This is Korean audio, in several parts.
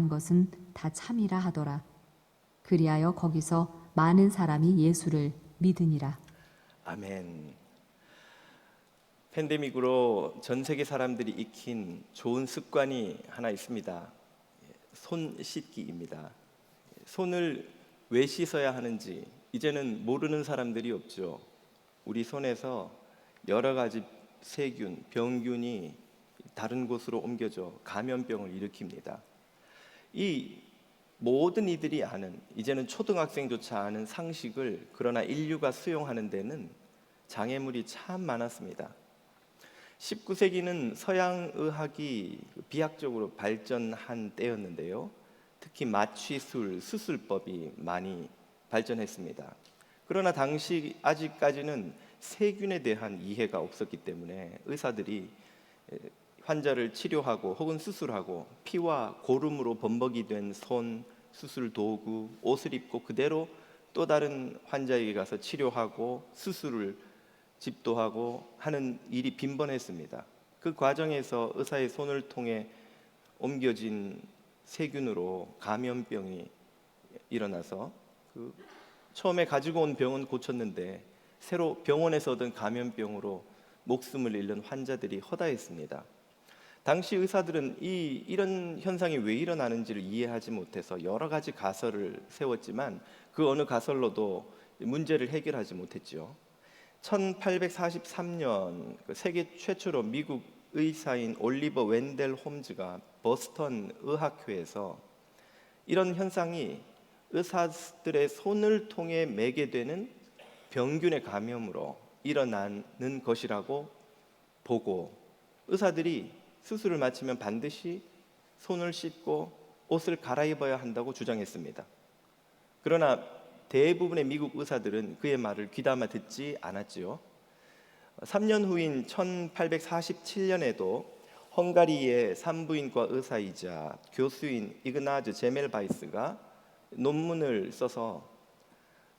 말한 것은 다 참이라 하더라. 그리하여 거기서 많은 사람이 예수를 믿으니라. 아멘. 팬데믹으로 전 세계 사람들이 익힌 좋은 습관이 하나 있습니다. 손 씻기입니다. 손을 왜 씻어야 하는지 이제는 모르는 사람들이 없죠. 우리 손에서 여러 가지 세균, 병균이 다른 곳으로 옮겨져 감염병을 일으킵니다. 이 모든 이들이 아는, 이제는 초등학생조차 아는 상식을 그러나 인류가 수용하는 데는 장애물이 참 많았습니다. 19세기는 서양 의학이 비약적으로 발전한 때였는데요. 특히 마취술, 수술법이 많이 발전했습니다. 그러나 당시 아직까지는 세균에 대한 이해가 없었기 때문에 의사들이 환자를 치료하고 혹은 수술하고 피와 고름으로 범벅이 된 손, 수술 도구, 옷을 입고 그대로 또 다른 환자에게 가서 치료하고 수술을 집도하고 하는 일이 빈번했습니다. 그 과정에서 의사의 손을 통해 옮겨진 세균으로 감염병이 일어나서 처음에 가지고 온 병은 고쳤는데 새로 병원에서 얻은 감염병으로 목숨을 잃는 환자들이 허다했습니다. 당시 의사들은 이런 현상이 왜 일어나는지를 이해하지 못해서 여러 가지 가설을 세웠지만 그 어느 가설로도 문제를 해결하지 못했죠. 1843년 세계 최초로 미국 의사인 올리버 웬델 홈즈가 버스턴 의학회에서 이런 현상이 의사들의 손을 통해 매게 되는 병균의 감염으로 일어나는 것이라고 보고 의사들이 수술을 마치면 반드시 손을 씻고 옷을 갈아입어야 한다고 주장했습니다. 그러나 대부분의 미국 의사들은 그의 말을 귀담아 듣지 않았지요. 3년 후인 1847년에도 헝가리의 산부인과 의사이자 교수인 이그나즈 제멜바이스가 논문을 써서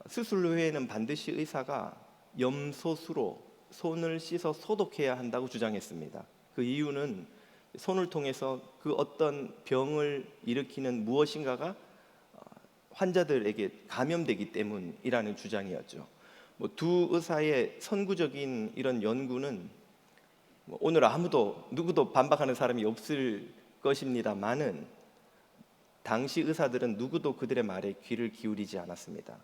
수술 후에는 반드시 의사가 염소수로 손을 씻어 소독해야 한다고 주장했습니다. 그 이유는 손을 통해서 그 어떤 병을 일으키는 무엇인가가 환자들에게 감염되기 때문이라는 주장이었죠. 두 의사의 선구적인 이런 연구는 오늘 누구도 반박하는 사람이 없을 것입니다만은 당시 의사들은 누구도 그들의 말에 귀를 기울이지 않았습니다.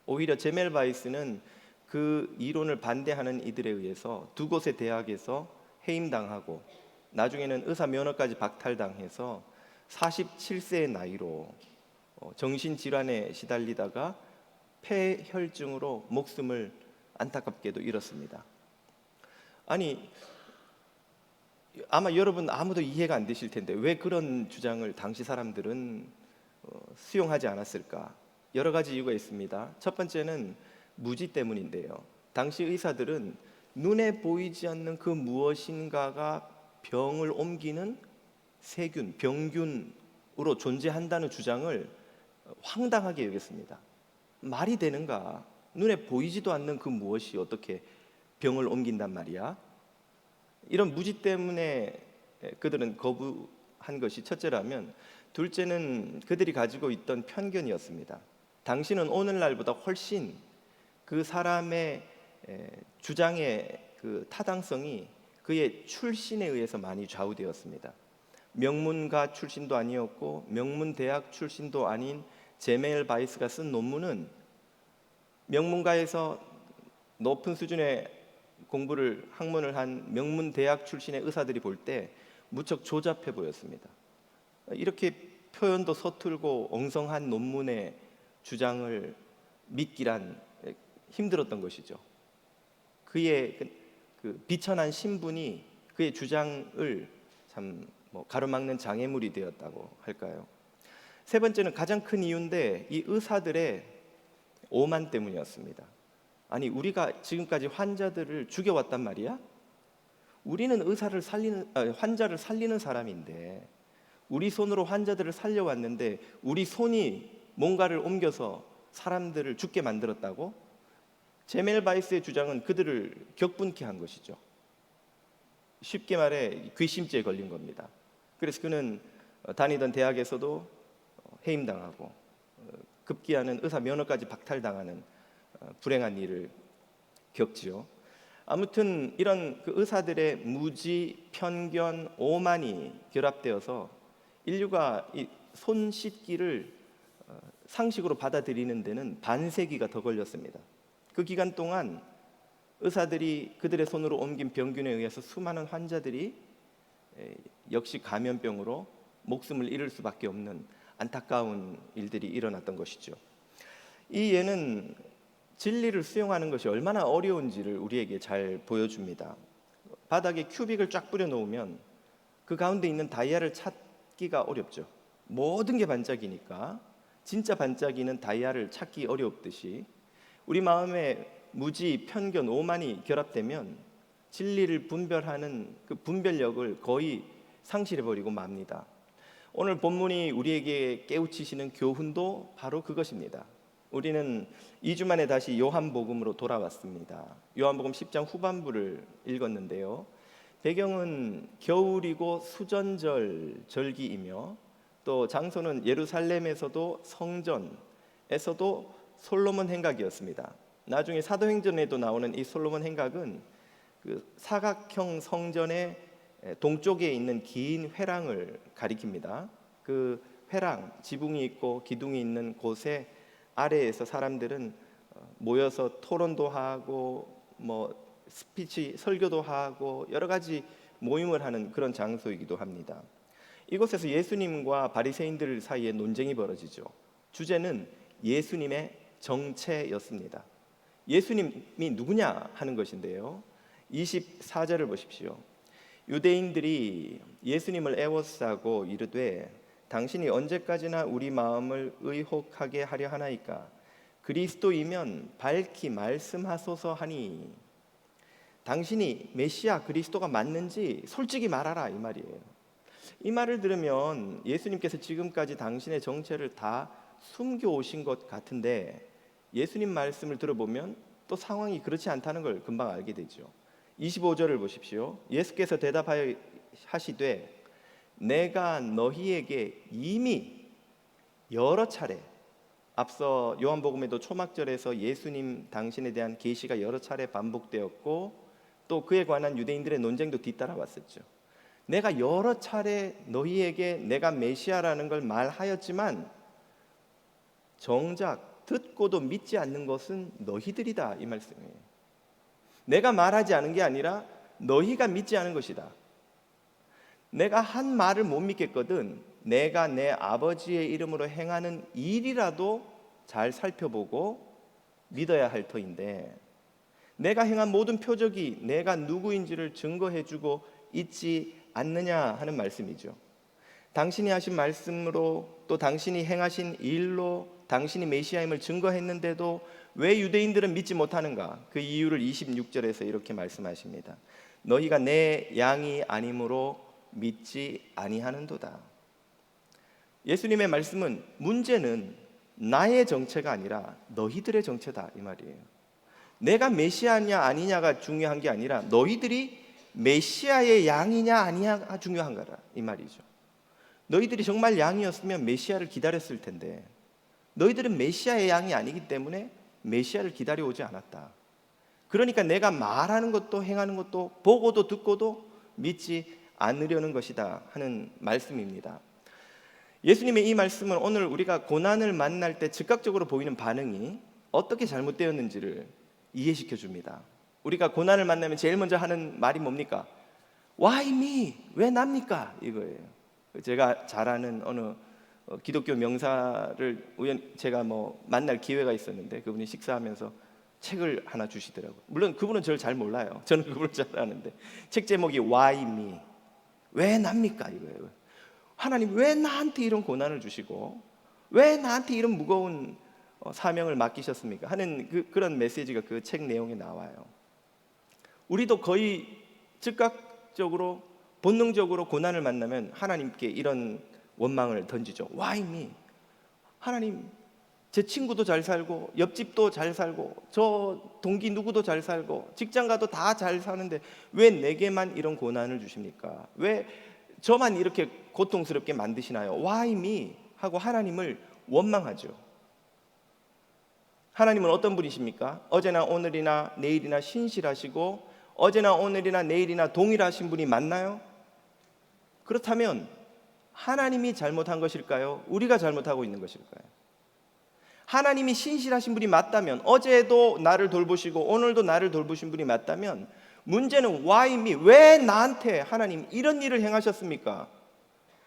오히려 제멜바이스는 그 이론을 반대하는 이들에 의해서 두 곳의 대학에서 해임당하고 나중에는 의사 면허까지 박탈당해서 47세의 나이로 정신질환에 시달리다가 폐혈증으로 목숨을 안타깝게도 잃었습니다. 아니, 아마 여러분 아무도 이해가 안 되실 텐데 왜 그런 주장을 당시 사람들은 수용하지 않았을까? 여러 가지 이유가 있습니다. 첫 번째는 무지 때문인데요. 당시 의사들은 눈에 보이지 않는 그 무엇인가가 병을 옮기는 세균, 병균으로 존재한다는 주장을 황당하게 여겼습니다. 말이 되는가? 눈에 보이지도 않는 그 무엇이 어떻게 병을 옮긴단 말이야? 이런 무지 때문에 그들은 거부한 것이 첫째라면, 둘째는 그들이 가지고 있던 편견이었습니다. 당신은 오늘날보다 훨씬 그 사람의 주장의 그 타당성이 그의 출신에 의해서 많이 좌우되었습니다. 명문가 출신도 아니었고 명문대학 출신도 아닌 제멜 바이스가 쓴 논문은 명문가에서 높은 수준의 학문을 한 명문대학 출신의 의사들이 볼 때 무척 조잡해 보였습니다. 이렇게 표현도 서툴고 엉성한 논문의 주장을 믿기란 힘들었던 것이죠. 그의 그 비천한 신분이 그의 주장을 참 가로막는 장애물이 되었다고 할까요? 세 번째는 가장 큰 이유인데 이 의사들의 오만 때문이었습니다. 아니, 우리가 지금까지 환자들을 죽여왔단 말이야? 우리는 환자를 살리는 사람인데 우리 손으로 환자들을 살려왔는데 우리 손이 뭔가를 옮겨서 사람들을 죽게 만들었다고? 제멜 바이스의 주장은 그들을 격분케 한 것이죠. 쉽게 말해 괘씸죄에 걸린 겁니다. 그래서 그는 다니던 대학에서도 해임당하고 급기야는 의사 면허까지 박탈당하는 불행한 일을 겪지요. 아무튼 이런 그 의사들의 무지, 편견, 오만이 결합되어서 인류가 이 손 씻기를 상식으로 받아들이는 데는 반세기가 더 걸렸습니다. 그 기간 동안 의사들이 그들의 손으로 옮긴 병균에 의해서 수많은 환자들이 역시 감염병으로 목숨을 잃을 수밖에 없는 안타까운 일들이 일어났던 것이죠. 이 예는 진리를 수용하는 것이 얼마나 어려운지를 우리에게 잘 보여줍니다. 바닥에 큐빅을 쫙 뿌려 놓으면 그 가운데 있는 다이아를 찾기가 어렵죠. 모든 게 반짝이니까 진짜 반짝이는 다이아를 찾기 어렵듯이 우리 마음에 무지, 편견, 오만이 결합되면 진리를 분별하는 그 분별력을 거의 상실해버리고 맙니다. 오늘 본문이 우리에게 깨우치시는 교훈도 바로 그것입니다. 우리는 2주 만에 다시 요한복음으로 돌아왔습니다. 요한복음 10장 후반부를 읽었는데요. 배경은 겨울이고 수전절 절기이며 또 장소는 예루살렘에서도 성전에서도 솔로몬 행각이었습니다. 나중에 사도행전에도 나오는 이 솔로몬 행각은 그 사각형 성전의 동쪽에 있는 긴 회랑을 가리킵니다. 그 회랑, 지붕이 있고 기둥이 있는 곳에 아래에서 사람들은 모여서 토론도 하고 스피치 설교도 하고 여러 가지 모임을 하는 그런 장소이기도 합니다. 이곳에서 예수님과 바리새인들 사이에 논쟁이 벌어지죠. 주제는 예수님의 정체였습니다. 예수님이 누구냐 하는 것인데요. 24절을 보십시오. 유대인들이 예수님을 애워싸고 이르되 당신이 언제까지나 우리 마음을 의혹하게 하려 하나이까? 그리스도이면 밝히 말씀하소서 하니, 당신이 메시아 그리스도가 맞는지 솔직히 말하라 이 말이에요. 이 말을 들으면 예수님께서 지금까지 당신의 정체를 다 숨겨오신 것 같은데 예수님 말씀을 들어보면 또 상황이 그렇지 않다는 걸 금방 알게 되죠. 25절을 보십시오. 예수께서 대답하여 하시되 내가 너희에게 이미 여러 차례, 앞서 요한복음에도 초막절에서 예수님 당신에 대한 계시가 여러 차례 반복되었고 또 그에 관한 유대인들의 논쟁도 뒤따라왔었죠. 내가 여러 차례 너희에게 내가 메시아라는 걸 말하였지만 정작 듣고도 믿지 않는 것은 너희들이다 이 말씀이에요. 내가 말하지 않은 게 아니라 너희가 믿지 않은 것이다. 내가 한 말을 못 믿겠거든 내가 내 아버지의 이름으로 행하는 일이라도 잘 살펴보고 믿어야 할 터인데 내가 행한 모든 표적이 내가 누구인지를 증거해주고 있지 않느냐 하는 말씀이죠. 당신이 하신 말씀으로 또 당신이 행하신 일로 당신이 메시아임을 증거했는데도 왜 유대인들은 믿지 못하는가? 그 이유를 26절에서 이렇게 말씀하십니다. 너희가 내 양이 아니므로 믿지 아니하는도다. 예수님의 말씀은 문제는 나의 정체가 아니라 너희들의 정체다 이 말이에요. 내가 메시아냐 아니냐가 중요한 게 아니라 너희들이 메시아의 양이냐 아니냐가 중요한 거라 이 말이죠. 너희들이 정말 양이었으면 메시아를 기다렸을 텐데 너희들은 메시아의 양이 아니기 때문에 메시아를 기다려오지 않았다. 그러니까 내가 말하는 것도 행하는 것도 보고도 듣고도 믿지 않으려는 것이다 하는 말씀입니다. 예수님의 이 말씀은 오늘 우리가 고난을 만날 때 즉각적으로 보이는 반응이 어떻게 잘못되었는지를 이해시켜 줍니다. 우리가 고난을 만나면 제일 먼저 하는 말이 뭡니까? Why me? 왜 납니까? 이거예요. 제가 잘 아는 어느 기독교 명사를 제가 만날 기회가 있었는데 그분이 식사하면서 책을 하나 주시더라고요. 물론 그분은 저를 잘 몰라요. 저는 그분을 잘 아는데 책 제목이 Why me? 왜 납니까? 이거예요. 하나님 왜 나한테 이런 고난을 주시고 왜 나한테 이런 무거운 사명을 맡기셨습니까? 하는 그런 메시지가 그 책 내용에 나와요. 우리도 거의 즉각적으로 본능적으로 고난을 만나면 하나님께 이런 원망을 던지죠. Why me? 하나님 제 친구도 잘 살고 옆집도 잘 살고 저 동기 누구도 잘 살고 직장 가도 다 잘 사는데 왜 내게만 이런 고난을 주십니까? 왜 저만 이렇게 고통스럽게 만드시나요? Why me? 하고 하나님을 원망하죠. 하나님은 어떤 분이십니까? 어제나 오늘이나 내일이나 신실하시고 어제나 오늘이나 내일이나 동일하신 분이 맞나요? 그렇다면 하나님이 잘못한 것일까요? 우리가 잘못하고 있는 것일까요? 하나님이 신실하신 분이 맞다면, 어제도 나를 돌보시고 오늘도 나를 돌보신 분이 맞다면, 문제는 why me? 왜 나한테 하나님 이런 일을 행하셨습니까?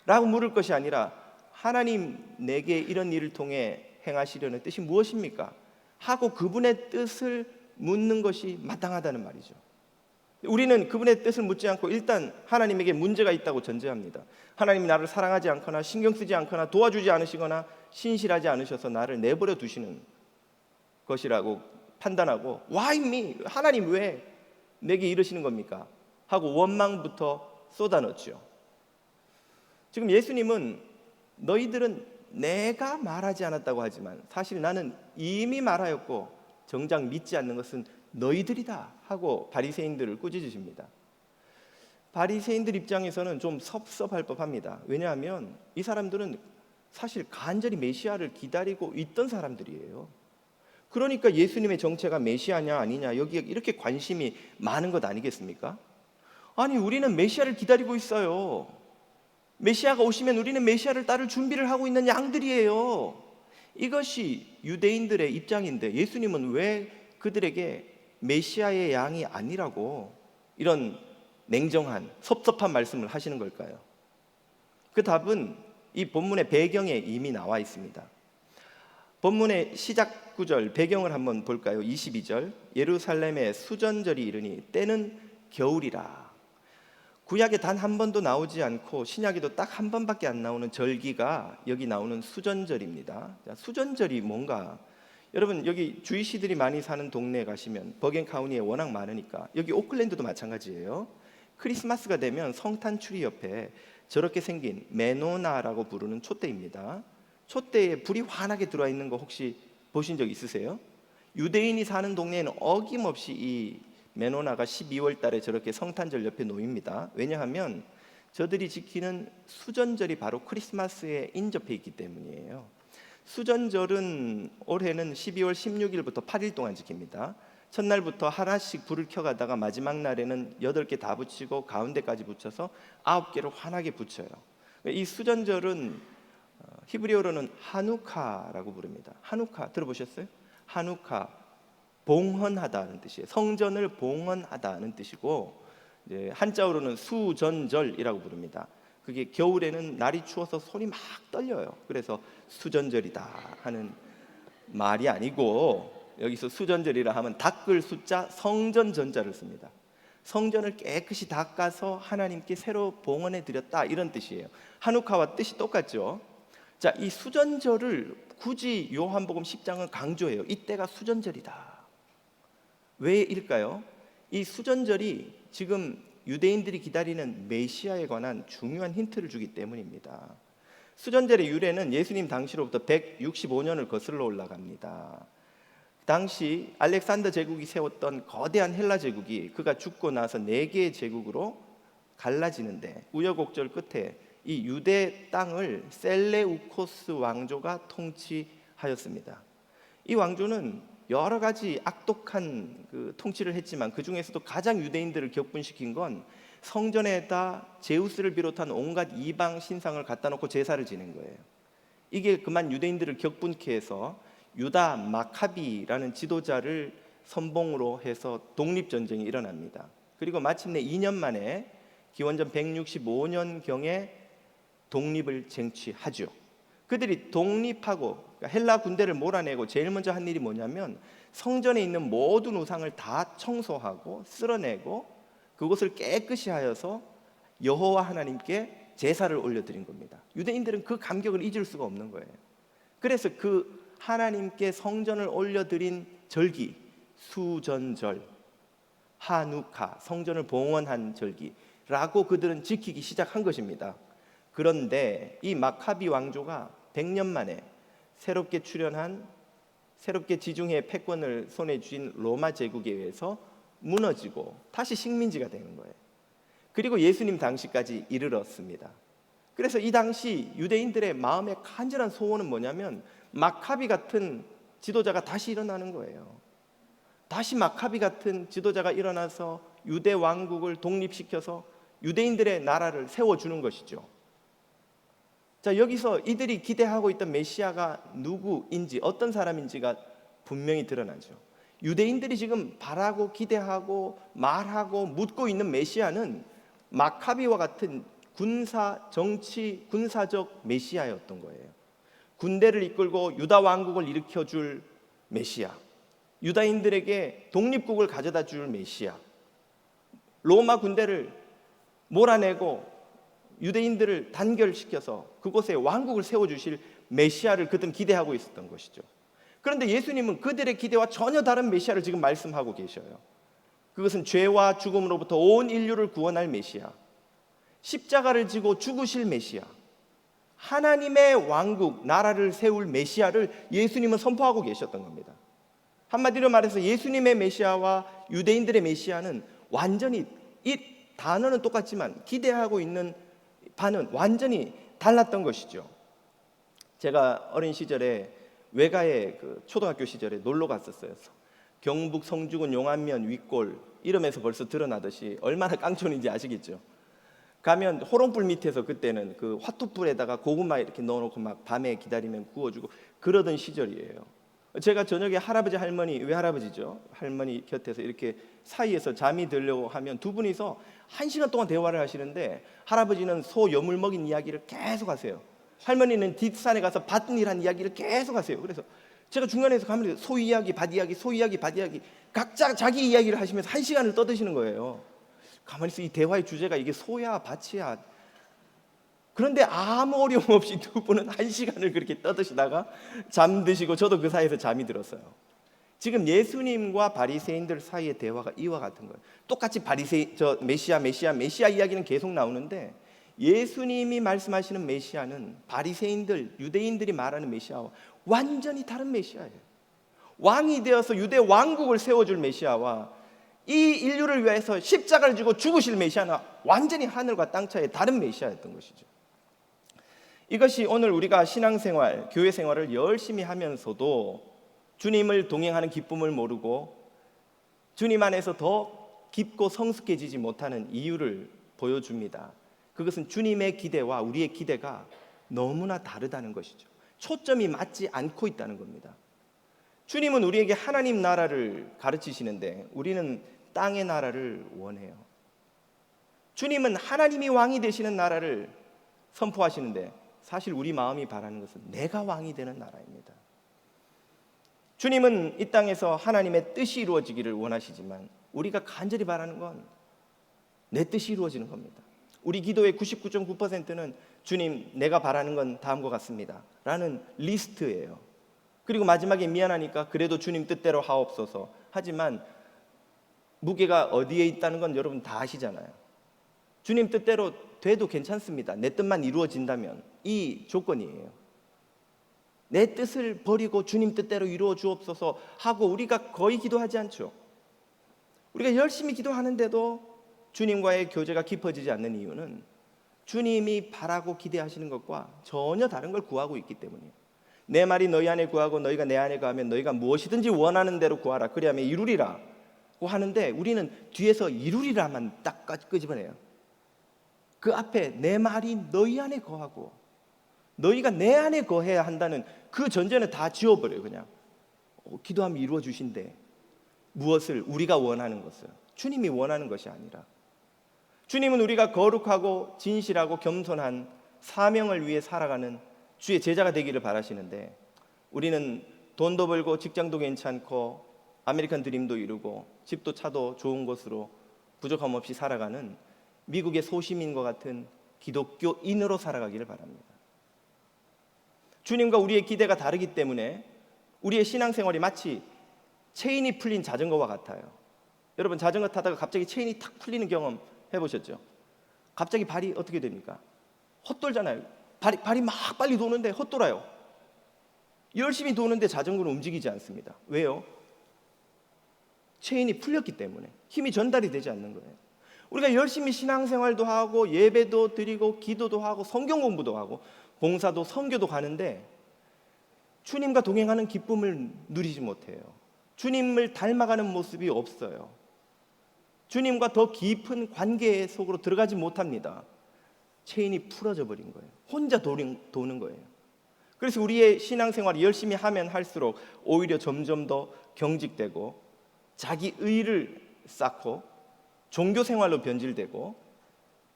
라고 물을 것이 아니라, 하나님 내게 이런 일을 통해 행하시려는 뜻이 무엇입니까? 하고 그분의 뜻을 묻는 것이 마땅하다는 말이죠. 우리는 그분의 뜻을 묻지 않고 일단 하나님에게 문제가 있다고 전제합니다. 하나님이 나를 사랑하지 않거나 신경 쓰지 않거나 도와주지 않으시거나 신실하지 않으셔서 나를 내버려 두시는 것이라고 판단하고, Why me? 하나님 왜 내게 이러시는 겁니까? 하고 원망부터 쏟아넣죠. 지금 예수님은 너희들은 내가 말하지 않았다고 하지만 사실 나는 이미 말하였고 정작 믿지 않는 것은 너희들이다 하고 바리새인들을 꾸짖으십니다. 바리새인들 입장에서는 좀 섭섭할 법합니다. 왜냐하면 이 사람들은 사실 간절히 메시아를 기다리고 있던 사람들이에요. 그러니까 예수님의 정체가 메시아냐 아니냐 여기에 이렇게 관심이 많은 것 아니겠습니까? 아니, 우리는 메시아를 기다리고 있어요. 메시아가 오시면 우리는 메시아를 따를 준비를 하고 있는 양들이에요. 이것이 유대인들의 입장인데 예수님은 왜 그들에게 메시아의 양이 아니라고 이런 냉정한 섭섭한 말씀을 하시는 걸까요? 그 답은 이 본문의 배경에 이미 나와 있습니다. 본문의 시작 구절 배경을 한번 볼까요? 22절, 예루살렘에 수전절이 이르니 때는 겨울이라. 구약에 단 한 번도 나오지 않고 신약에도 딱 한 번밖에 안 나오는 절기가 여기 나오는 수전절입니다. 수전절이 뭔가, 여러분 여기 주이시들이 많이 사는 동네에 가시면 버겐 카운티에 워낙 많으니까, 여기 오클랜드도 마찬가지예요. 크리스마스가 되면 성탄 추리 옆에 저렇게 생긴 메노나라고 부르는 촛대입니다. 촛대에 불이 환하게 들어와 있는 거 혹시 보신 적 있으세요? 유대인이 사는 동네에는 어김없이 이 메노나가 12월 달에 저렇게 성탄절 옆에 놓입니다. 왜냐하면 저들이 지키는 수전절이 바로 크리스마스에 인접해 있기 때문이에요. 수전절은 올해는 12월 16일부터 8일 동안 지킵니다. 첫날부터 하나씩 불을 켜가다가 마지막 날에는 8개 다 붙이고 가운데까지 붙여서 9개를 환하게 붙여요. 이 수전절은 히브리어로는 하누카라고 부릅니다. 하누카 들어보셨어요? 하누카, 봉헌하다는 뜻이에요. 성전을 봉헌하다는 뜻이고, 한자어로는 수전절이라고 부릅니다. 그게 겨울에는 날이 추워서 손이 막 떨려요. 그래서 수전절이다 하는 말이 아니고, 여기서 수전절이라 하면 닦을 숫자 성전 전자를 씁니다. 성전을 깨끗이 닦아서 하나님께 새로 봉헌해 드렸다 이런 뜻이에요. 하누카와 뜻이 똑같죠. 자, 이 수전절을 굳이 요한복음 10장은 강조해요. 이때가 수전절이다. 왜일까요? 이 수전절이 지금 유대인들이 기다리는 메시아에 관한 중요한 힌트를 주기 때문입니다. 수전절의 유래는 예수님 당시로부터 165년을 거슬러 올라갑니다. 당시 알렉산더 제국이 세웠던 거대한 헬라 제국이 그가 죽고 나서 4개의 제국으로 갈라지는데, 우여곡절 끝에 이 유대 땅을 셀레우코스 왕조가 통치하였습니다. 이 왕조는 여러 가지 악독한 통치를 했지만 그 중에서도 가장 유대인들을 격분시킨 건 성전에다 제우스를 비롯한 온갖 이방 신상을 갖다 놓고 제사를 지낸 거예요. 이게 그만 유대인들을 격분케 해서 유다 마카비라는 지도자를 선봉으로 해서 독립전쟁이 일어납니다. 그리고 마침내 2년 만에 기원전 165년경에 독립을 쟁취하죠. 그들이 독립하고 헬라 군대를 몰아내고 제일 먼저 한 일이 뭐냐면 성전에 있는 모든 우상을 다 청소하고 쓸어내고 그곳을 깨끗이 하여서 여호와 하나님께 제사를 올려드린 겁니다. 유대인들은 그 감격을 잊을 수가 없는 거예요. 그래서 그 하나님께 성전을 올려드린 절기, 수전절, 하누카, 성전을 봉헌한 절기라고 그들은 지키기 시작한 것입니다. 그런데 이 마카비 왕조가 100년 만에 새롭게 출현한, 새롭게 지중해 패권을 손에 쥔 로마 제국에 의해서 무너지고 다시 식민지가 되는 거예요. 그리고 예수님 당시까지 이르렀습니다. 그래서 이 당시 유대인들의 마음의 간절한 소원은 뭐냐면 마카비 같은 지도자가 다시 일어나는 거예요. 다시 마카비 같은 지도자가 일어나서 유대 왕국을 독립시켜서 유대인들의 나라를 세워주는 것이죠. 자, 여기서 이들이 기대하고 있던 메시아가 누구인지, 어떤 사람인지가 분명히 드러나죠. 유대인들이 지금 바라고 기대하고 말하고 묻고 있는 메시아는 마카비와 같은 군사, 정치, 군사적 메시아였던 거예요. 군대를 이끌고 유다 왕국을 일으켜줄 메시아, 유다인들에게 독립국을 가져다 줄 메시아, 로마 군대를 몰아내고 유대인들을 단결시켜서 그곳에 왕국을 세워주실 메시아를 그들은 기대하고 있었던 것이죠. 그런데 예수님은 그들의 기대와 전혀 다른 메시아를 지금 말씀하고 계셔요. 그것은 죄와 죽음으로부터 온 인류를 구원할 메시아, 십자가를 지고 죽으실 메시아, 하나님의 왕국, 나라를 세울 메시아를 예수님은 선포하고 계셨던 겁니다. 한마디로 말해서 예수님의 메시아와 유대인들의 메시아는 완전히, 이 단어는 똑같지만 기대하고 있는 바는 완전히 달랐던 것이죠. 제가 어린 시절에 외가에 초등학교 시절에 놀러 갔었어요. 경북 성주군 용안면 윗골, 이름에서 벌써 드러나듯이 얼마나 깡촌인지 아시겠죠? 가면 호롱불 밑에서 그때는 그 화투불에다가 고구마 이렇게 넣어놓고 막 밤에 기다리면 구워주고 그러던 시절이에요. 제가 저녁에 할아버지 할머니, 외할아버지죠, 할머니 곁에서 이렇게 사이에서 잠이 들려고 하면 두 분이서 1시간 동안 대화를 하시는데 할아버지는 소 여물 먹인 이야기를 계속 하세요. 할머니는 뒷산에 가서 밭일한 이야기를 계속 하세요. 그래서 제가 중간에서 가면 소 이야기, 밭 이야기, 소 이야기, 밭 이야기, 각자 자기 이야기를 하시면서 1시간을 떠드시는 거예요. 가만히 있어, 이 대화의 주제가 이게 소야 밭이야. 그런데 아무 어려움 없이 두 분은 1시간을 그렇게 떠드시다가 잠드시고 저도 그 사이에서 잠이 들었어요. 지금 예수님과 바리새인들 사이의 대화가 이와 같은 거예요. 똑같이 메시아 이야기는 계속 나오는데 예수님이 말씀하시는 메시아는 바리새인들, 유대인들이 말하는 메시아와 완전히 다른 메시아예요. 왕이 되어서 유대 왕국을 세워줄 메시아와 이 인류를 위해서 십자가를 지고 죽으실 메시아는 완전히 하늘과 땅 차이의 다른 메시아였던 것이죠. 이것이 오늘 우리가 신앙생활, 교회 생활을 열심히 하면서도 주님을 동행하는 기쁨을 모르고 주님 안에서 더 깊고 성숙해지지 못하는 이유를 보여줍니다. 그것은 주님의 기대와 우리의 기대가 너무나 다르다는 것이죠. 초점이 맞지 않고 있다는 겁니다. 주님은 우리에게 하나님 나라를 가르치시는데 우리는 땅의 나라를 원해요. 주님은 하나님이 왕이 되시는 나라를 선포하시는데 사실 우리 마음이 바라는 것은 내가 왕이 되는 나라입니다. 주님은 이 땅에서 하나님의 뜻이 이루어지기를 원하시지만 우리가 간절히 바라는 건 내 뜻이 이루어지는 겁니다. 우리 기도의 99.9%는 주님, 내가 바라는 건 다음과 같습니다 라는 리스트예요. 그리고 마지막에 미안하니까 그래도 주님 뜻대로 하옵소서. 하지만 무게가 어디에 있다는 건 여러분 다 아시잖아요. 주님 뜻대로 돼도 괜찮습니다. 내 뜻만 이루어진다면, 이 조건이에요. 내 뜻을 버리고 주님 뜻대로 이루어 주옵소서 하고 우리가 거의 기도하지 않죠. 우리가 열심히 기도하는데도 주님과의 교제가 깊어지지 않는 이유는 주님이 바라고 기대하시는 것과 전혀 다른 걸 구하고 있기 때문이에요. 내 말이 너희 안에 구하고 너희가 내 안에 거하면 너희가 무엇이든지 원하는 대로 구하라 그리하면 이루리라고 하는데 우리는 뒤에서 이루리라만 딱 끄집어내요. 그 앞에 내 말이 너희 안에 거하고 너희가 내 안에 거해야 한다는 그 전제는 다 지워버려요. 그냥 기도하면 이루어 주신대. 무엇을? 우리가 원하는 것을, 주님이 원하는 것이 아니라. 주님은 우리가 거룩하고 진실하고 겸손한 사명을 위해 살아가는 주의 제자가 되기를 바라시는데 우리는 돈도 벌고 직장도 괜찮고 아메리칸 드림도 이루고 집도 차도 좋은 곳으로 부족함 없이 살아가는 미국의 소시민과 같은 기독교인으로 살아가기를 바랍니다. 주님과 우리의 기대가 다르기 때문에 우리의 신앙생활이 마치 체인이 풀린 자전거와 같아요. 여러분 자전거 타다가 갑자기 체인이 탁 풀리는 경험 해보셨죠? 갑자기 발이 어떻게 됩니까? 헛돌잖아요. 발이 막 빨리 도는데 헛돌아요. 열심히 도는데 자전거는 움직이지 않습니다. 왜요? 체인이 풀렸기 때문에 힘이 전달이 되지 않는 거예요. 우리가 열심히 신앙생활도 하고 예배도 드리고 기도도 하고 성경 공부도 하고 봉사도 선교도 가는데 주님과 동행하는 기쁨을 누리지 못해요. 주님을 닮아가는 모습이 없어요. 주님과 더 깊은 관계 속으로 들어가지 못합니다. 체인이 풀어져 버린 거예요. 혼자 도는 거예요. 그래서 우리의 신앙생활이 열심히 하면 할수록 오히려 점점 더 경직되고 자기 의를 쌓고 종교생활로 변질되고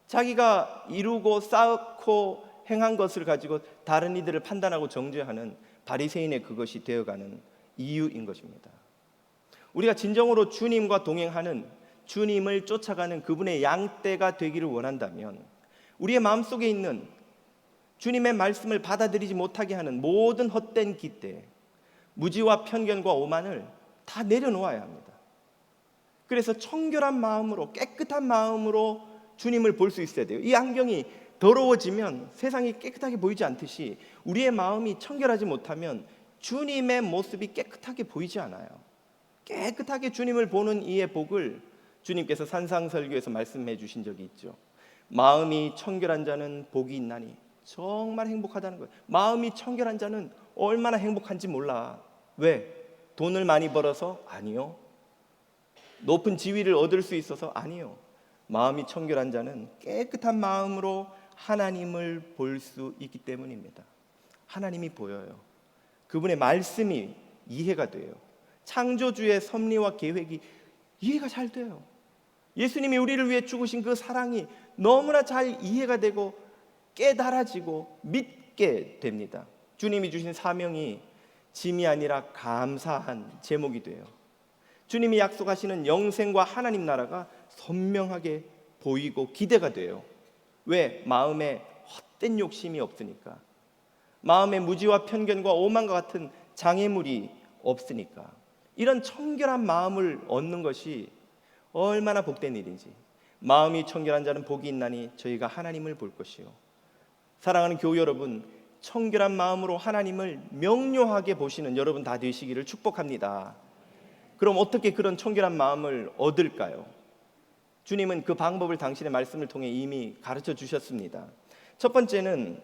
자기가 이루고 쌓고 행한 것을 가지고 다른 이들을 판단하고 정죄하는 바리새인의 그것이 되어가는 이유인 것입니다. 우리가 진정으로 주님과 동행하는, 주님을 쫓아가는 그분의 양떼가 되기를 원한다면 우리의 마음속에 있는 주님의 말씀을 받아들이지 못하게 하는 모든 헛된 기대, 무지와 편견과 오만을 다 내려놓아야 합니다. 그래서 청결한 마음으로, 깨끗한 마음으로 주님을 볼 수 있어야 돼요. 이 안경이 더러워지면 세상이 깨끗하게 보이지 않듯이 우리의 마음이 청결하지 못하면 주님의 모습이 깨끗하게 보이지 않아요. 깨끗하게 주님을 보는 이의 복을 주님께서 산상설교에서 말씀해 주신 적이 있죠. 마음이 청결한 자는 복이 있나니. 정말 행복하다는 거예요. 마음이 청결한 자는 얼마나 행복한지 몰라. 왜? 돈을 많이 벌어서? 아니요. 높은 지위를 얻을 수 있어서? 아니요. 마음이 청결한 자는 깨끗한 마음으로 하나님을 볼 수 있기 때문입니다. 하나님이 보여요. 그분의 말씀이 이해가 돼요. 창조주의 섭리와 계획이 이해가 잘 돼요. 예수님이 우리를 위해 죽으신 그 사랑이 너무나 잘 이해가 되고 깨달아지고 믿게 됩니다. 주님이 주신 사명이 짐이 아니라 감사한 제목이 돼요. 주님이 약속하시는 영생과 하나님 나라가 선명하게 보이고 기대가 돼요. 왜? 마음에 헛된 욕심이 없으니까. 마음에 무지와 편견과 오만과 같은 장애물이 없으니까. 이런 청결한 마음을 얻는 것이 얼마나 복된 일인지. 마음이 청결한 자는 복이 있나니 저희가 하나님을 볼 것이요. 사랑하는 교우 여러분, 청결한 마음으로 하나님을 명료하게 보시는 여러분 다 되시기를 축복합니다. 그럼 어떻게 그런 청결한 마음을 얻을까요? 주님은 그 방법을 당신의 말씀을 통해 이미 가르쳐 주셨습니다. 첫 번째는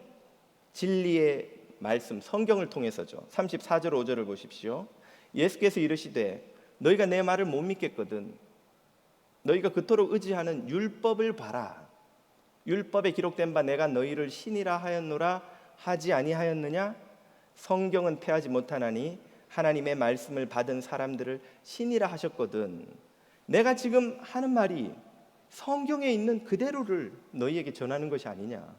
진리의 말씀, 성경을 통해서죠. 34절 5절을 보십시오. 예수께서 이르시되 너희가 내 말을 못 믿겠거든 너희가 그토록 의지하는 율법을 봐라. 율법에 기록된 바 내가 너희를 신이라 하였노라 하지 아니하였느냐? 성경은 패하지 못하나니 하나님의 말씀을 받은 사람들을 신이라 하셨거든. 내가 지금 하는 말이 성경에 있는 그대로를 너희에게 전하는 것이 아니냐.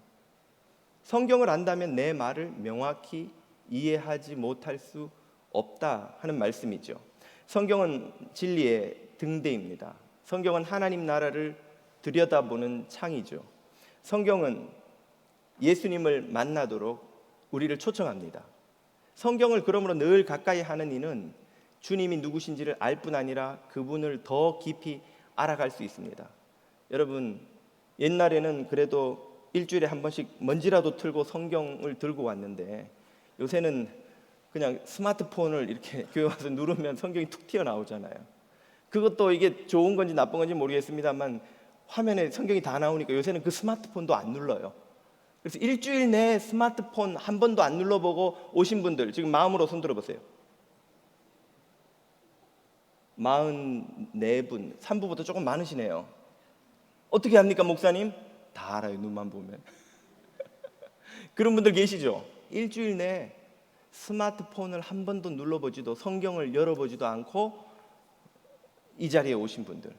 성경을 안다면 내 말을 명확히 이해하지 못할 수 없다 하는 말씀이죠. 성경은 진리의 등대입니다. 성경은 하나님 나라를 들여다보는 창이죠. 성경은 예수님을 만나도록 우리를 초청합니다. 성경을 그러므로 늘 가까이 하는 이는 주님이 누구신지를 알 뿐 아니라 그분을 더 깊이 알아갈 수 있습니다. 여러분, 옛날에는 그래도 일주일에 한 번씩 먼지라도 틀고 성경을 들고 왔는데 요새는 그냥 스마트폰을 이렇게 교회 와서 누르면 성경이 툭 튀어나오잖아요. 그것도 이게 좋은 건지 나쁜 건지 모르겠습니다만 화면에 성경이 다 나오니까 요새는 그 스마트폰도 안 눌러요. 그래서 일주일 내에 스마트폰 한 번도 안 눌러보고 오신 분들 지금 마음으로 손 들어보세요. 44분, 3부보다 조금 많으시네요. 어떻게 합니까 목사님? 다 알아요, 눈만 보면. 그런 분들 계시죠? 일주일 내에 스마트폰을 한 번도 눌러보지도 성경을 열어보지도 않고 이 자리에 오신 분들,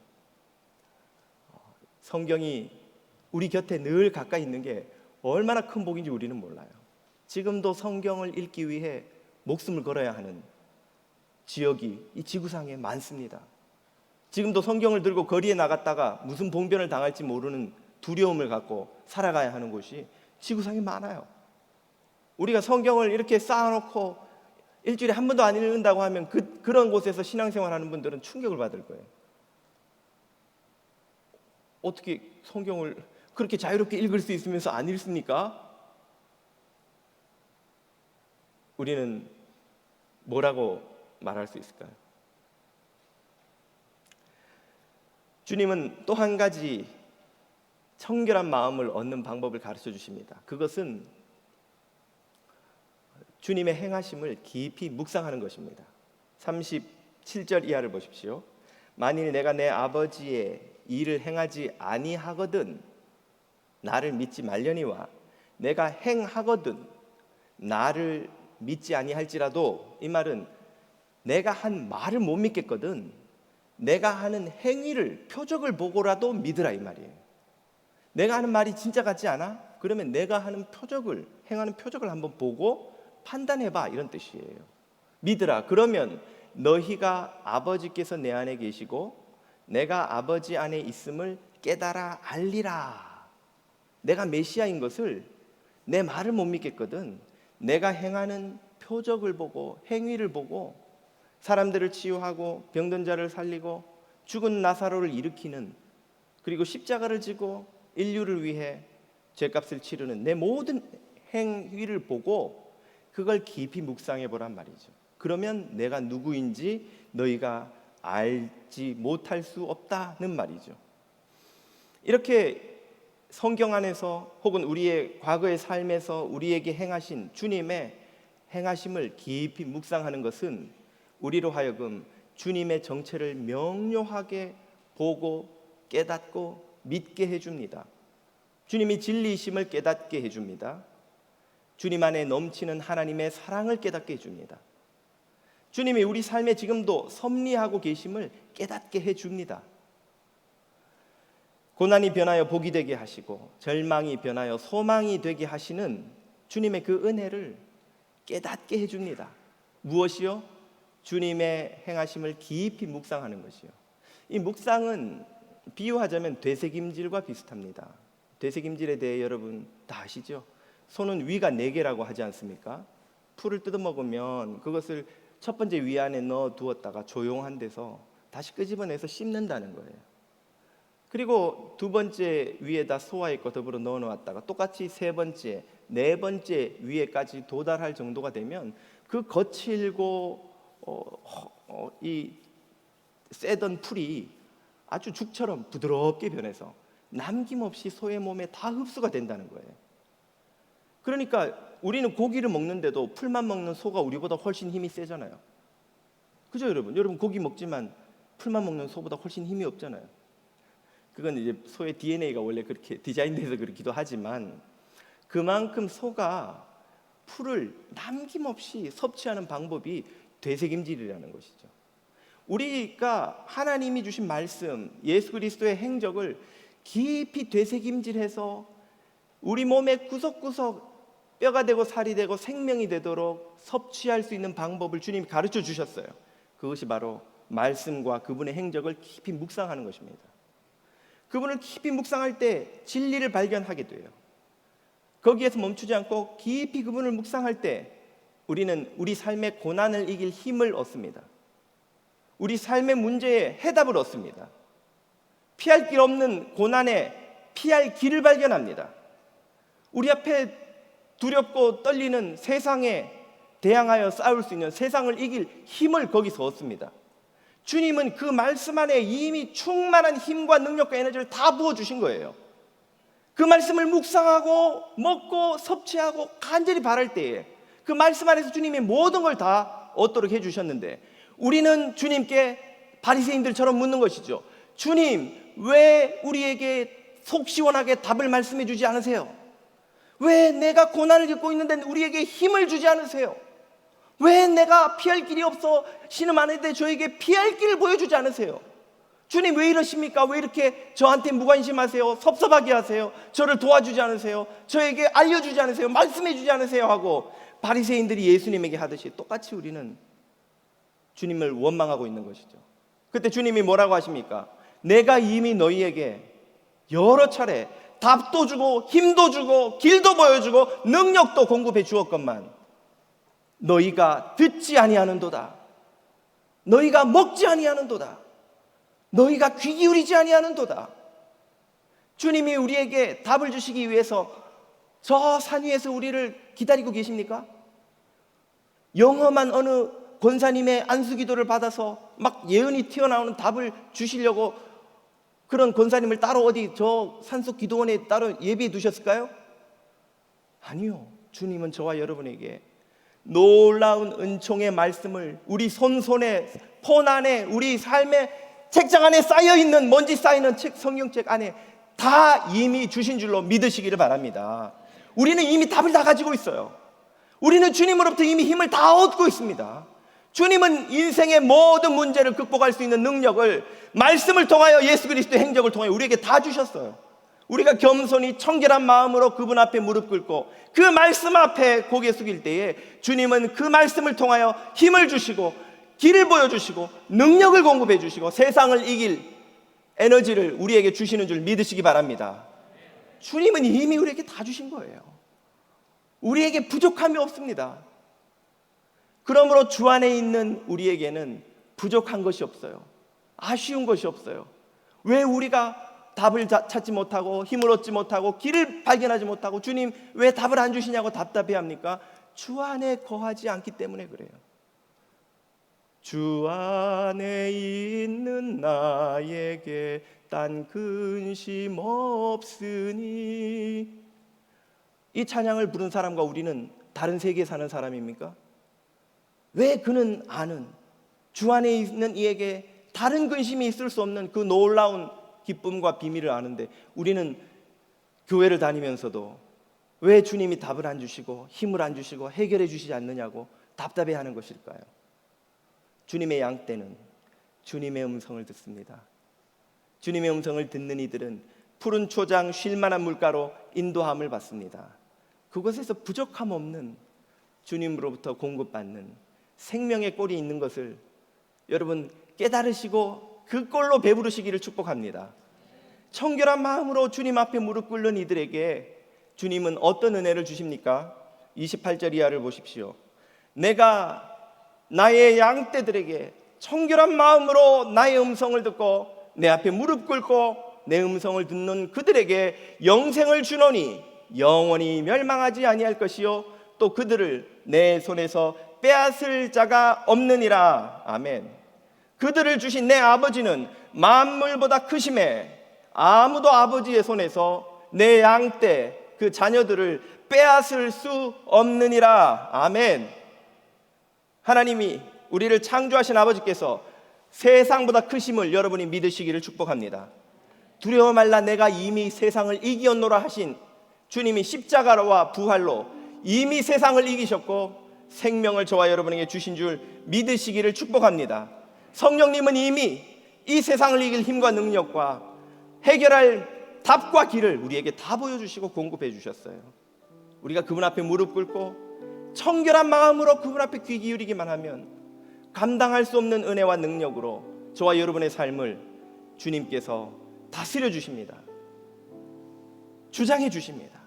성경이 우리 곁에 늘 가까이 있는 게 얼마나 큰 복인지 우리는 몰라요. 지금도 성경을 읽기 위해 목숨을 걸어야 하는 지역이 이 지구상에 많습니다. 지금도 성경을 들고 거리에 나갔다가 무슨 봉변을 당할지 모르는 두려움을 갖고 살아가야 하는 곳이 지구상에 많아요. 우리가 성경을 이렇게 쌓아놓고 일주일에 한 번도 안 읽는다고 하면 그런 곳에서 신앙생활하는 분들은 충격을 받을 거예요. 어떻게 성경을 그렇게 자유롭게 읽을 수 있으면서 안 읽습니까? 우리는 뭐라고 말할 수 있을까요? 주님은 또 한 가지 청결한 마음을 얻는 방법을 가르쳐 주십니다. 그것은 주님의 행하심을 깊이 묵상하는 것입니다. 37절 이하를 보십시오. 만일 내가 내 아버지의 일을 행하지 아니하거든 나를 믿지 말려니와 내가 행하거든 나를 믿지 아니할지라도, 이 말은 내가 한 말을 못 믿겠거든 내가 하는 행위를, 표적을 보고라도 믿으라 이 말이에요. 내가 하는 말이 진짜 같지 않아? 그러면 내가 하는 표적을, 행하는 표적을 한번 보고 판단해봐, 이런 뜻이에요. 믿으라. 그러면 너희가 아버지께서 내 안에 계시고 내가 아버지 안에 있음을 깨달아 알리라. 내가 메시아인 것을, 내 말을 못 믿겠거든 내가 행하는 표적을 보고 행위를 보고 사람들을 치유하고 병든 자를 살리고 죽은 나사로를 일으키는, 그리고 십자가를 지고 인류를 위해 죄값을 치르는 내 모든 행위를 보고 그걸 깊이 묵상해 보란 말이죠. 그러면 내가 누구인지 너희가 알지 못할 수 없다는 말이죠. 이렇게 성경 안에서 혹은 우리의 과거의 삶에서 우리에게 행하신 주님의 행하심을 깊이 묵상하는 것은 우리로 하여금 주님의 정체를 명료하게 보고 깨닫고 믿게 해줍니다. 주님이 진리이심을 깨닫게 해줍니다. 주님 안에 넘치는 하나님의 사랑을 깨닫게 해줍니다. 주님이 우리 삶에 지금도 섭리하고 계심을 깨닫게 해줍니다. 고난이 변하여 복이 되게 하시고 절망이 변하여 소망이 되게 하시는 주님의 그 은혜를 깨닫게 해줍니다. 무엇이요? 주님의 행하심을 깊이 묵상하는 것이요. 이 묵상은 비유하자면 되새김질과 비슷합니다. 되새김질에 대해 여러분 다 아시죠? 소는 위가 4개라고 하지 않습니까? 풀을 뜯어먹으면 그것을 첫 번째 위 안에 넣어 두었다가 조용한 데서 다시 끄집어내서 씹는다는 거예요. 그리고 두 번째 위에다 소와의 거 더불어 넣어 놓았다가 똑같이 세 번째, 네 번째 위에까지 도달할 정도가 되면 그 거칠고 이 세던 풀이 아주 죽처럼 부드럽게 변해서 남김없이 소의 몸에 다 흡수가 된다는 거예요. 그러니까 우리는 고기를 먹는데도 풀만 먹는 소가 우리보다 훨씬 힘이 세잖아요. 그죠 여러분? 여러분 고기 먹지만 풀만 먹는 소보다 훨씬 힘이 없잖아요. 그건 이제 소의 DNA가 원래 그렇게 디자인돼서 그렇기도 하지만 그만큼 소가 풀을 남김없이 섭취하는 방법이 되새김질이라는 것이죠. 우리가 하나님이 주신 말씀, 예수 그리스도의 행적을 깊이 되새김질해서 우리 몸의 구석구석 뼈가 되고 살이 되고 생명이 되도록 섭취할 수 있는 방법을 주님이 가르쳐 주셨어요. 그것이 바로 말씀과 그분의 행적을 깊이 묵상하는 것입니다. 그분을 깊이 묵상할 때 진리를 발견하게 돼요. 거기에서 멈추지 않고 깊이 그분을 묵상할 때 우리는 우리 삶의 고난을 이길 힘을 얻습니다. 우리 삶의 문제에 해답을 얻습니다. 피할 길 없는 고난에 피할 길을 발견합니다. 우리 앞에 두렵고 떨리는 세상에 대항하여 싸울 수 있는, 세상을 이길 힘을 거기서 얻습니다. 주님은 그 말씀 안에 이미 충만한 힘과 능력과 에너지를 다 부어주신 거예요. 그 말씀을 묵상하고 먹고 섭취하고 간절히 바랄 때에 그 말씀 안에서 주님이 모든 걸 다 얻도록 해주셨는데 우리는 주님께 바리새인들처럼 묻는 것이죠. 주님, 왜 우리에게 속 시원하게 답을 말씀해 주지 않으세요? 왜 내가 고난을 겪고 있는데 우리에게 힘을 주지 않으세요? 왜 내가 피할 길이 없어 신음하는데 저에게 피할 길을 보여주지 않으세요? 주님 왜 이러십니까? 왜 이렇게 저한테 무관심하세요? 섭섭하게 하세요? 저를 도와주지 않으세요? 저에게 알려주지 않으세요? 말씀해 주지 않으세요? 하고 바리새인들이 예수님에게 하듯이 똑같이 우리는 주님을 원망하고 있는 것이죠. 그때 주님이 뭐라고 하십니까? 내가 이미 너희에게 여러 차례 답도 주고 힘도 주고 길도 보여주고 능력도 공급해 주었건만 너희가 듣지 아니하는도다. 너희가 먹지 아니하는도다. 너희가 귀 기울이지 아니하는도다. 주님이 우리에게 답을 주시기 위해서 저 산 위에서 우리를 기다리고 계십니까? 영험한 어느 권사님의 안수기도를 받아서 막 예언이 튀어나오는 답을 주시려고 그런 권사님을 따로 어디 저 산속 기도원에 따로 예비해 두셨을까요? 아니요. 주님은 저와 여러분에게 놀라운 은총의 말씀을 우리 손에, 폰 안에, 우리 삶의 책장 안에 쌓여있는 먼지 쌓이는 성경책 안에 다 이미 주신 줄로 믿으시기를 바랍니다. 우리는 이미 답을 다 가지고 있어요. 우리는 주님으로부터 이미 힘을 다 얻고 있습니다. 주님은 인생의 모든 문제를 극복할 수 있는 능력을 말씀을 통하여 예수 그리스도의 행적을 통하여 우리에게 다 주셨어요. 우리가 겸손히 청결한 마음으로 그분 앞에 무릎 꿇고 그 말씀 앞에 고개 숙일 때에 주님은 그 말씀을 통하여 힘을 주시고 길을 보여주시고 능력을 공급해 주시고 세상을 이길 에너지를 우리에게 주시는 줄 믿으시기 바랍니다. 주님은 이미 우리에게 다 주신 거예요. 우리에게 부족함이 없습니다. 그러므로 주 안에 있는 우리에게는 부족한 것이 없어요. 아쉬운 것이 없어요. 왜 우리가 답을 찾지 못하고 힘을 얻지 못하고 길을 발견하지 못하고 주님 왜 답을 안 주시냐고 답답해합니까? 주 안에 거하지 않기 때문에 그래요. 주 안에 있는 나에게 딴 근심 없으니. 이 찬양을 부른 사람과 우리는 다른 세계에 사는 사람입니까? 왜 그는 아는 주 안에 있는 이에게 다른 근심이 있을 수 없는 그 놀라운 기쁨과 비밀을 아는데 우리는 교회를 다니면서도 왜 주님이 답을 안 주시고 힘을 안 주시고 해결해 주시지 않느냐고 답답해하는 것일까요? 주님의 양떼는 주님의 음성을 듣습니다. 주님의 음성을 듣는 이들은 푸른 초장 쉴만한 물가로 인도함을 받습니다. 그곳에서 부족함 없는 주님으로부터 공급받는 생명의 꼴이 있는 것을 여러분 깨달으시고 그 꼴로 배부르시기를 축복합니다. 청결한 마음으로 주님 앞에 무릎 꿇는 이들에게 주님은 어떤 은혜를 주십니까? 28절 이하를 보십시오. 내가 나의 양떼들에게 청결한 마음으로 나의 음성을 듣고 내 앞에 무릎 꿇고 내 음성을 듣는 그들에게 영생을 주노니 영원히 멸망하지 아니할 것이요 또 그들을 내 손에서 빼앗을 자가 없느니라. 아멘. 그들을 주신 내 아버지는 만물보다 크심에 아무도 아버지의 손에서 내 양떼 그 자녀들을 빼앗을 수 없느니라. 아멘. 하나님이 우리를 창조하신 아버지께서 세상보다 크심을 여러분이 믿으시기를 축복합니다. 두려워 말라 내가 이미 세상을 이기었노라 하신 주님이 십자가와 부활로 이미 세상을 이기셨고 생명을 저와 여러분에게 주신 줄 믿으시기를 축복합니다. 성령님은 이미 이 세상을 이길 힘과 능력과 해결할 답과 길을 우리에게 다 보여주시고 공급해 주셨어요. 우리가 그분 앞에 무릎 꿇고 청결한 마음으로 그분 앞에 귀 기울이기만 하면 감당할 수 없는 은혜와 능력으로 저와 여러분의 삶을 주님께서 다스려 주십니다. 주장해 주십니다.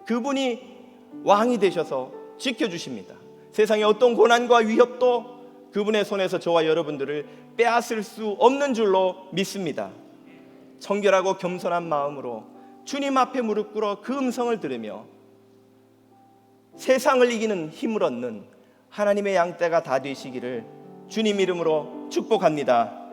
그분이 왕이 되셔서 지켜주십니다. 세상의 어떤 고난과 위협도 그분의 손에서 저와 여러분들을 빼앗을 수 없는 줄로 믿습니다. 청결하고 겸손한 마음으로 주님 앞에 무릎 꿇어 그 음성을 들으며 세상을 이기는 힘을 얻는 하나님의 양떼가 다 되시기를 주님 이름으로 축복합니다.